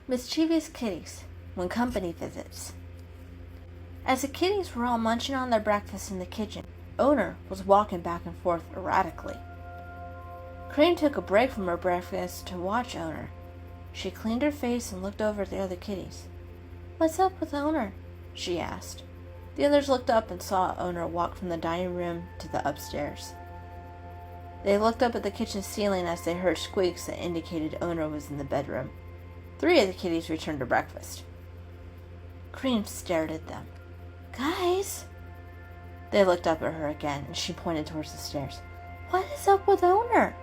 Mischievous Kitties, when company visits. As the kitties were all munching on their breakfast in the kitchen, Owner was walking back and forth erratically. Cream took a break from her breakfast to watch Owner. She cleaned her face and looked over at the other kitties. "What's up with Owner?" she asked. The others looked up and saw Owner walk from the dining room to the upstairs. They looked up at the kitchen ceiling as they heard squeaks that indicated Owner was in the bedroom. 3 of the kitties returned to breakfast. Cream stared at them. "Guys!" They looked up at her again, and she pointed towards the stairs. "What is up with Owner?"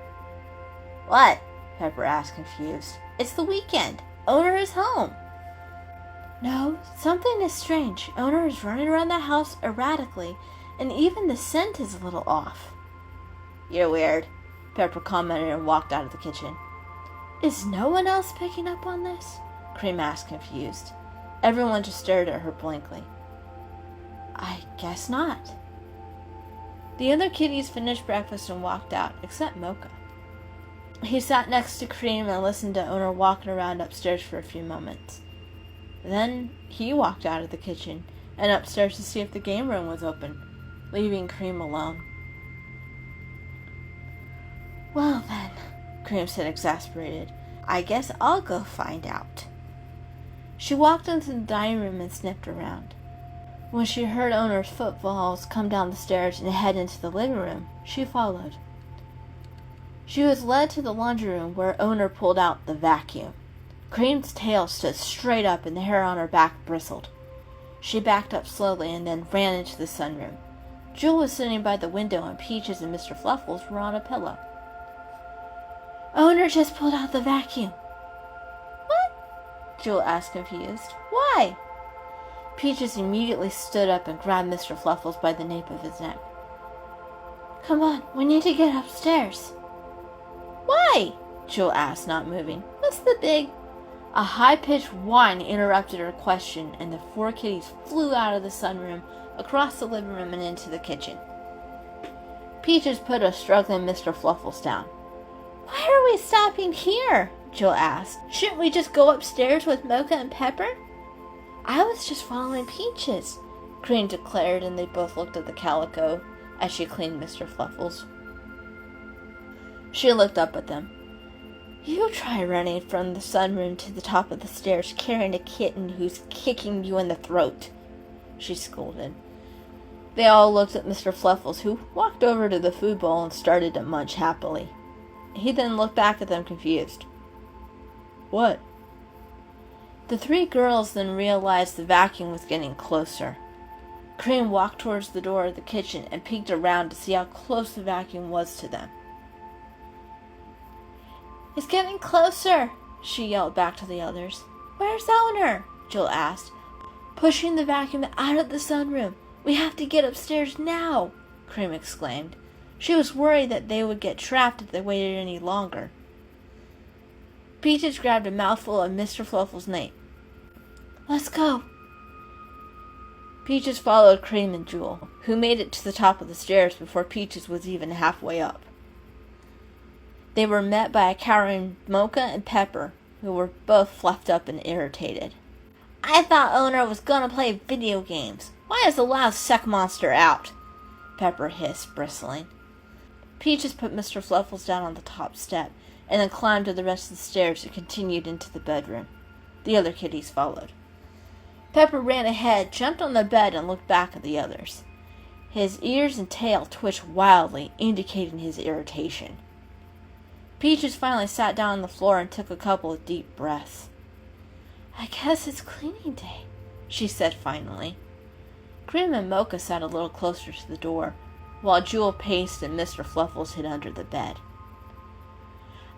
"What?" Pepper asked, confused. "It's the weekend. Owner is home." "No, something is strange. Owner is running around the house erratically, and even the scent is a little off." "You're weird," Pepper commented and walked out of the kitchen. "Is no one else picking up on this?" Cream asked, confused. Everyone just stared at her blankly. "I guess not." The other kitties finished breakfast and walked out, except Mer-Ka. He sat next to Cream and listened to Owner walking around upstairs for a few moments. Then he walked out of the kitchen and upstairs to see if the game room was open, leaving Cream alone. "Well then," Cream said, exasperated, "I guess I'll go find out." She walked into the dining room and sniffed around. When she heard Owner's footfalls come down the stairs and head into the living room, she followed. She was led to the laundry room where Owner pulled out the vacuum. Cream's tail stood straight up and the hair on her back bristled. She backed up slowly and then ran into the sunroom. Jewel was sitting by the window and Peaches and Mr. Fluffles were on a pillow. "Owner just pulled out the vacuum." "What?" Jewel asked, confused. "Why?" Peaches immediately stood up and grabbed Mr. Fluffles by the nape of his neck. "Come on, we need to get upstairs." "Why?" Jewel asked, not moving. "What's the big—" A high-pitched whine interrupted her question, and the 4 kitties flew out of the sunroom, across the living room, and into the kitchen. Peaches put a struggling Mr. Fluffles down. "Why are we stopping here?" Jewel asked. "Shouldn't we just go upstairs with Mer-Ka and Pepper?" "I was just following Peaches," Cream declared, and they both looked at the calico as she cleaned Mr. Fluffles. She looked up at them. "You try running from the sunroom to the top of the stairs carrying a kitten who's kicking you in the throat," she scolded. They all looked at Mr. Fluffles, who walked over to the food bowl and started to munch happily. He then looked back at them, confused. "What?" The 3 girls then realized the vacuum was getting closer. Cream walked towards the door of the kitchen and peeked around to see how close the vacuum was to them. "It's getting closer," she yelled back to the others. "Where's Owner?" Jewel asked, pushing the vacuum out of the sunroom. "We have to get upstairs now," Cream exclaimed. She was worried that they would get trapped if they waited any longer. Peaches grabbed a mouthful of Mr. Fluffles' nape. "Let's go." Peaches followed Cream and Jewel, who made it to the top of the stairs before Peaches was even halfway up. They were met by a cowering Mer-Ka and Pepper, who were both fluffed up and irritated. "I thought Owner was gonna play video games. Why is the loud suck monster out?" Pepper hissed, bristling. Peaches put Mr. Fluffles down on the top step, and then climbed to the rest of the stairs and continued into the bedroom. The other kitties followed. Pepper ran ahead, jumped on the bed, and looked back at the others. His ears and tail twitched wildly, indicating his irritation. Peaches finally sat down on the floor and took a couple of deep breaths. "I guess it's cleaning day," she said finally. Cream and Mer-Ka sat a little closer to the door, while Jewel paced and Mr. Fluffles hid under the bed.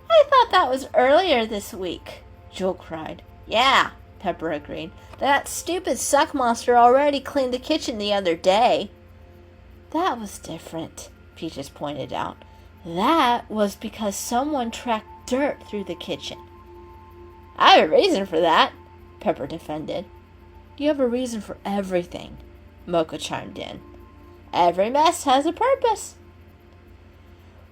"I thought that was earlier this week," Jewel cried. "Yeah," Pepper agreed. "That stupid suck monster already cleaned the kitchen the other day." "That was different," Peaches pointed out. "That was because someone tracked dirt through the kitchen." "I have a reason for that," Pepper defended. "You have a reason for everything," Mer-Ka chimed in. "Every mess has a purpose."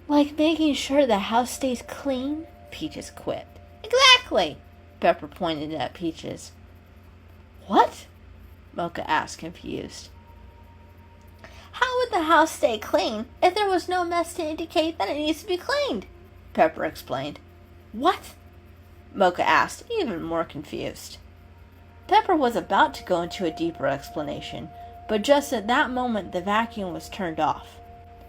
"Like making sure the house stays clean?" Peaches quipped. "Exactly," Pepper pointed at Peaches. What? Mocha asked, confused. How would the house stay clean if there was no mess to indicate that it needs to be cleaned? Pepper explained. What? Mocha asked, even more confused. Pepper was about to go into a deeper explanation, but just at that moment the vacuum was turned off.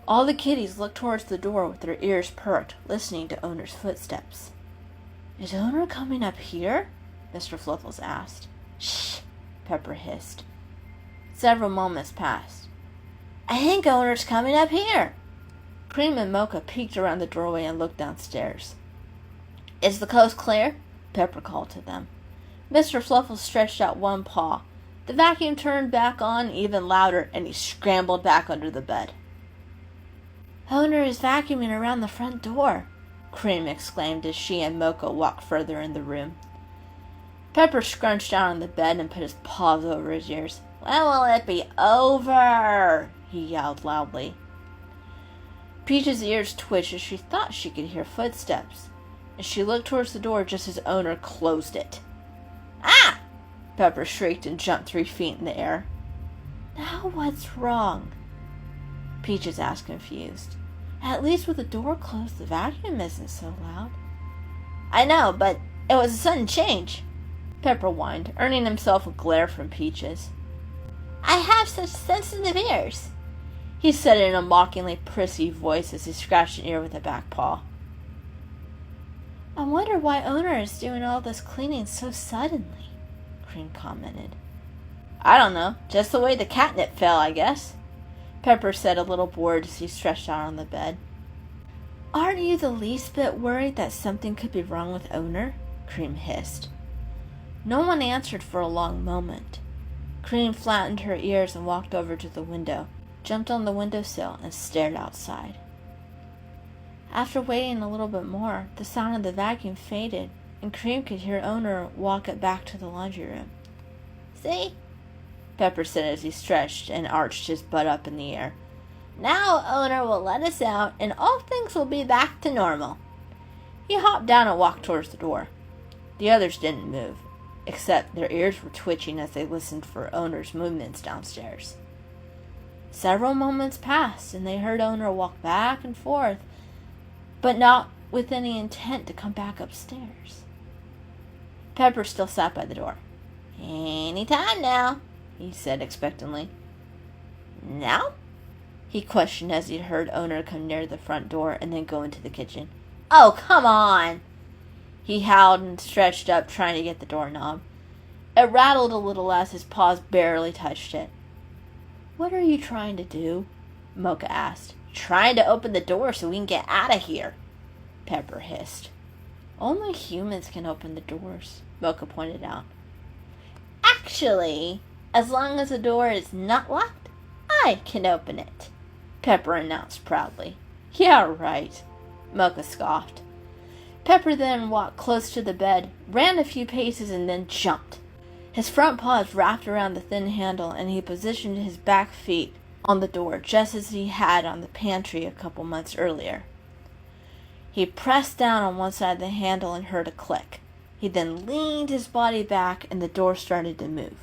All the kitties looked towards the door with their ears perked, listening to Owner's footsteps. Is Owner coming up here? Mr. Fluffles asked. Shh, Pepper hissed. Several moments passed. I think Owner's coming up here. Cream and Mocha peeked around the doorway and looked downstairs. Is the coast clear? Pepper called to them. Mr. Fluffles stretched out one paw. The vacuum turned back on even louder, and he scrambled back under the bed. Owner is vacuuming around the front door, Cream exclaimed as she and Mocha walked further in the room. Pepper scrunched down on the bed and put his paws over his ears. When will it be over? He yelled loudly. Peach's ears twitched as she thought she could hear footsteps, and she looked towards the door just as Owner closed it. Ah! Pepper shrieked and jumped 3 feet in the air. Now what's wrong? Peaches asked, confused. At least with the door closed, the vacuum isn't so loud. I know, but it was a sudden change, Pepper whined, earning himself a glare from Peaches. I have such sensitive ears, he said in a mockingly prissy voice as he scratched an ear with a back paw. I wonder why Owner is doing all this cleaning so suddenly, Cream commented. I don't know, just the way the catnip fell, I guess, Pepper said, a little bored as he stretched out on the bed. Aren't you the least bit worried that something could be wrong with Owner? Cream hissed. No one answered for a long moment. Cream flattened her ears and walked over to the window, jumped on the windowsill, and stared outside. After waiting a little bit more, the sound of the vacuum faded, and Cream could hear Owner walk it back to the laundry room. See? Pepper said as he stretched and arched his butt up in the air. Now Owner will let us out, and all things will be back to normal. He hopped down and walked towards the door. The others didn't move, except their ears were twitching as they listened for Owner's movements downstairs. Several moments passed, and they heard Owner walk back and forth, but not with any intent to come back upstairs. Pepper still sat by the door. Any time now, he said expectantly. Now? He questioned as he heard Owner come near the front door and then go into the kitchen. Oh, come on! He howled and stretched up, trying to get the doorknob. It rattled a little as his paws barely touched it. What are you trying to do? Mocha asked. Trying to open the door so we can get out of here, Pepper hissed. Only humans can open the doors, Mocha pointed out. Actually, as long as the door is not locked, I can open it, Pepper announced proudly. Yeah, right, Mocha scoffed. Pepper then walked close to the bed, ran a few paces, and then jumped. His front paws wrapped around the thin handle, and he positioned his back feet on the door, just as he had on the pantry a couple months earlier. He pressed down on one side of the handle and heard a click. He then leaned his body back, and the door started to move.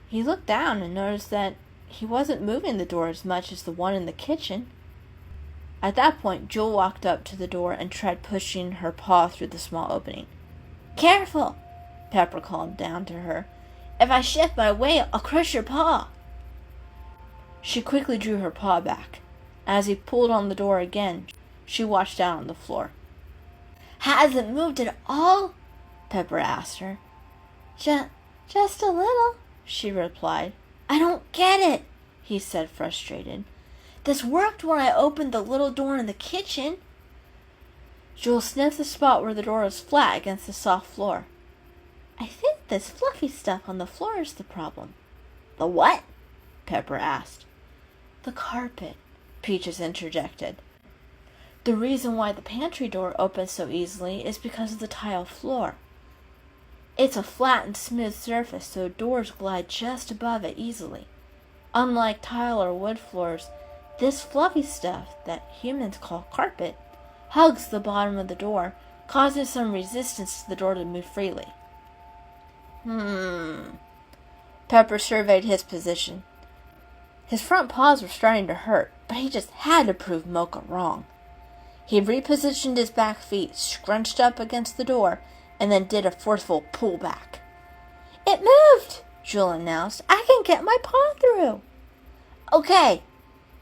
He looked down and noticed that he wasn't moving the door as much as the one in the kitchen. At that point, Jewel walked up to the door and tried pushing her paw through the small opening. Careful, Pepper called down to her. If I shift my weight, I'll crush your paw. She quickly drew her paw back. As he pulled on the door again, she watched down on the floor. Hasn't moved at all? Pepper asked her. Just a little, she replied. I don't get it, he said, frustrated. This worked when I opened the little door in the kitchen. Jewel sniffed the spot where the door was flat against the soft floor. I think this fluffy stuff on the floor is the problem. The what? Pepper asked. The carpet, Peaches interjected. The reason why the pantry door opens so easily is because of the tile floor. It's a flat and smooth surface, so doors glide just above it easily. Unlike tile or wood floors, this fluffy stuff that humans call carpet hugs the bottom of the door, causing some resistance to the door to move freely. Pepper surveyed his position. His front paws were starting to hurt, but he just had to prove Mer-Ka wrong. He repositioned his back feet, scrunched up against the door, and then did a forceful pull back. "It moved," Jewel announced. "I can get my paw through." "Okay,"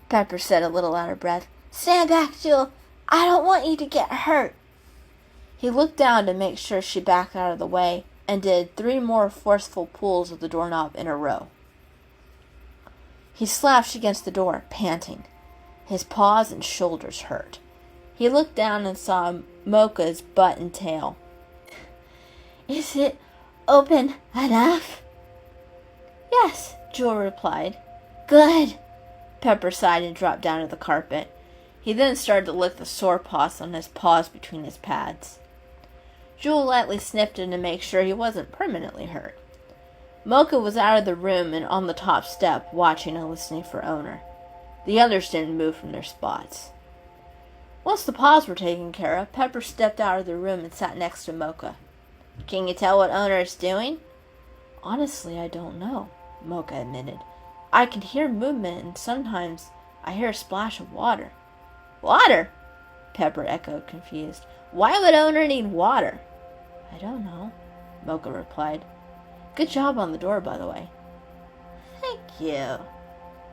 Pepper said, a little out of breath. "Stand back, Jewel. I don't want you to get hurt." He looked down to make sure she backed out of the way and did 3 more forceful pulls of the doorknob in a row. He slouched against the door, panting. His paws and shoulders hurt. He looked down and saw Mer-Ka's butt and tail. "Is it open enough?" "Yes," Jewel replied. "Good." Pepper sighed and dropped down to the carpet. He then started to lick the sore spots on his paws between his pads. Jewel lightly sniffed him to make sure he wasn't permanently hurt. Mer-Ka was out of the room and on the top step, watching and listening for Owner. The others didn't move from their spots. Once the paws were taken care of, Pepper stepped out of the room and sat next to Mer-Ka. "Can you tell what Owner is doing?" "Honestly, I don't know," Mer-Ka admitted. "I can hear movement and sometimes I hear a splash of water." "Water?" Pepper echoed, confused. "Why would Owner need water?" "I don't know," Mer-Ka replied. "Good job on the door, by the way." "Thank you,"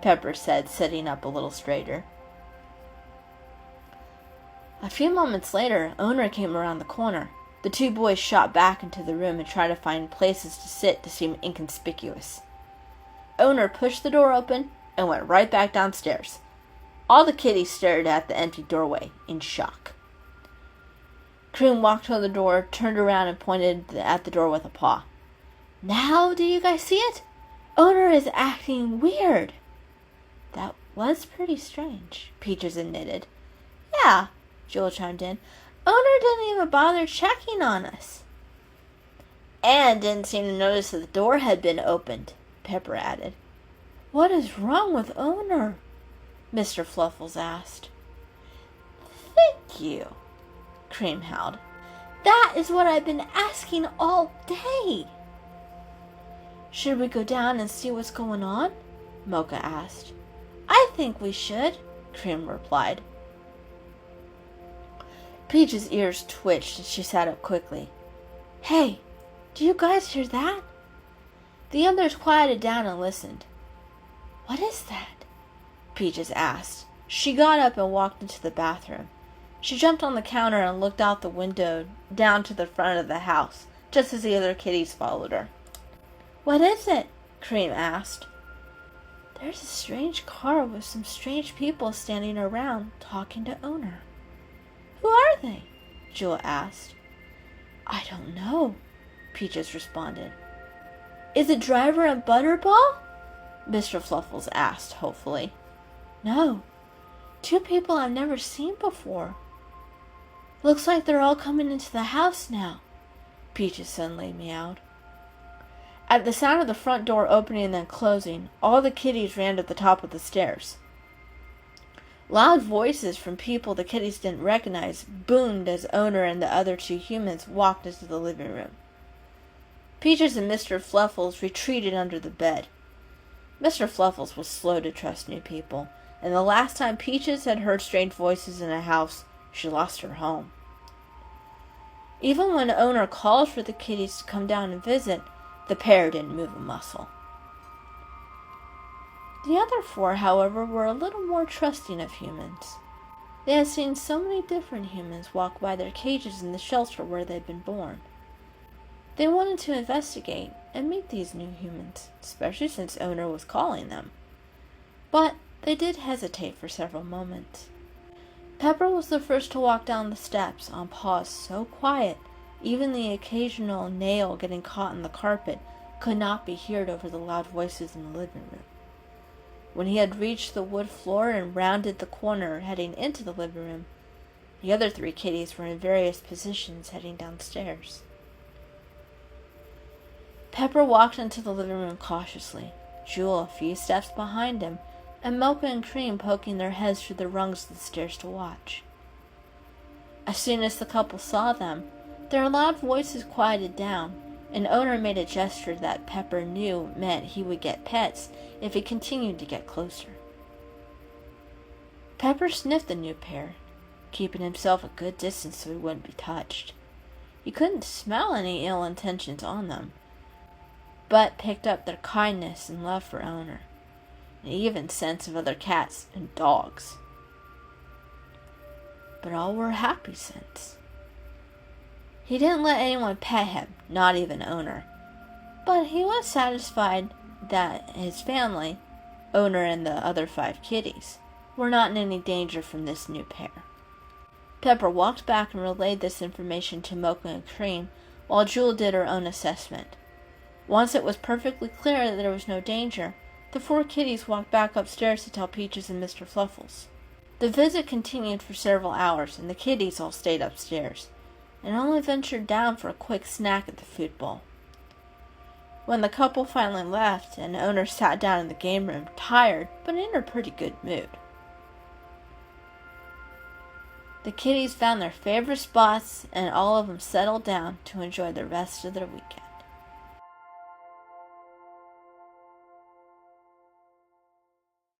Pepper said, sitting up a little straighter. A few moments later, Owner came around the corner. The 2 boys shot back into the room and tried to find places to sit to seem inconspicuous. Owner pushed the door open and went right back downstairs. All the kitties stared at the empty doorway in shock. Cream walked to the door, turned around, and pointed at the door with a paw. "Now, do you guys see it? Owner is acting weird." "That was pretty strange," Peaches admitted. "Yeah," Jewel chimed in. "Owner didn't even bother checking on us." "And didn't seem to notice that the door had been opened," Pepper added. "What is wrong with Owner?" Mr. Fluffles asked. "Thank you," Cream howled. "That is what I've been asking all day." "Should we go down and see what's going on?" Mer-Ka asked. "I think we should," Cream replied. Peach's ears twitched and she sat up quickly. "Hey, do you guys hear that?" The others quieted down and listened. "What is that?" Peaches asked. She got up and walked into the bathroom. She jumped on the counter and looked out the window down to the front of the house, just as the other kitties followed her. "What is it?" Cream asked. "There's a strange car with some strange people standing around talking to Owner." "Who are they?" Jewel asked. "I don't know," Peaches responded. "Is it Driver and Butterball?" Mr. Fluffles asked, hopefully. "No. 2 people I've never seen before. Looks like they're all coming into the house now," Peaches suddenly meowed. At the sound of the front door opening and then closing, all the kitties ran to the top of the stairs. Loud voices from people the kitties didn't recognize boomed as Owner and the other 2 humans walked into the living room. Peaches and Mr. Fluffles retreated under the bed. Mr. Fluffles was slow to trust new people, and the last time Peaches had heard strange voices in a house, she lost her home. Even when Owner called for the kitties to come down and visit, the pair didn't move a muscle. The other 4, however, were a little more trusting of humans. They had seen so many different humans walk by their cages in the shelter where they'd been born. They wanted to investigate and meet these new humans, especially since Owner was calling them. But they did hesitate for several moments. Pepper was the first to walk down the steps, on paws so quiet, even the occasional nail getting caught in the carpet could not be heard over the loud voices in the living room. When he had reached the wood floor and rounded the corner heading into the living room, the other 3 kitties were in various positions heading downstairs. Pepper walked into the living room cautiously, Jewel a few steps behind him, and Mer-Ka and Cream poking their heads through the rungs of the stairs to watch. As soon as the couple saw them, their loud voices quieted down, and Owner made a gesture that Pepper knew meant he would get pets if he continued to get closer. Pepper sniffed the new pair, keeping himself a good distance so he wouldn't be touched. He couldn't smell any ill intentions on them, but picked up their kindness and love for Owner, and even sense of other cats and dogs. But all were happy scents. He didn't let anyone pet him, not even Owner, but he was satisfied that his family, Owner and the other 5 kitties, were not in any danger from this new pair. Pepper walked back and relayed this information to Mocha and Cream, while Jewel did her own assessment. Once it was perfectly clear that there was no danger, the 4 kitties walked back upstairs to tell Peaches and Mr. Fluffles. The visit continued for several hours, and the kitties all stayed upstairs, and only ventured down for a quick snack at the food bowl. When the couple finally left, and Owner sat down in the game room, tired but in a pretty good mood, the kitties found their favorite spots, and all of them settled down to enjoy the rest of their weekend.